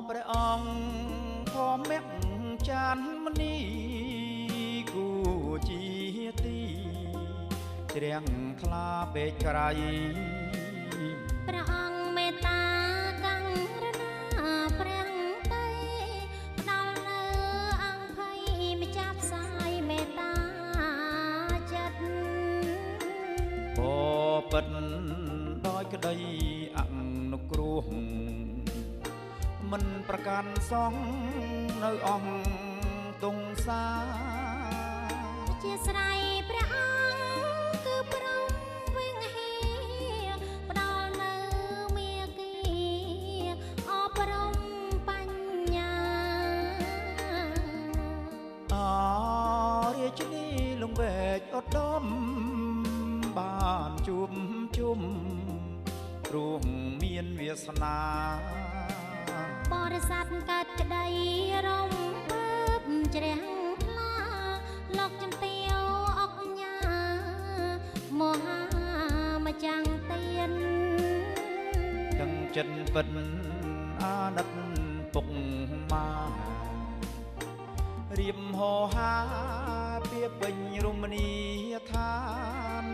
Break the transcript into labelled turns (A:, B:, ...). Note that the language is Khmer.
A: ព្រះអង្គធម្មៈចានមនីគូជាទីជ្រាំងថ្លាពេកក្រៃ
B: ព្រះអង្គមេត្តាករុណាព្រះតីផ្ដល់នៅអង្គភ័យម្ចាស់ផ្សាយមេត្តាចិត្ត
A: បបិទ្ធដោយក្តីអនុគ្រោះមិនប្រកាន់សងនៅអង្គទងសា
B: ជាស្រ័យព្រះអង្គគឺព្រមវិញហេផ្ដល់នៅមេគីអប់រំបញ្ញា
A: អរាជនីលង្វែកឧត្តមបានជួបជុំព្រោះមានវាសនា
B: បរិស័ទកើតក្តីរំភើបជ្រះថ្លាលោកជំទាវអុកញ៉ាមហាម្ចាំងទៀន
A: ទាំងចិត្តពិតអាណិតពុកម៉ារៀបហោហាពាពេញរមណីយដ្ឋាន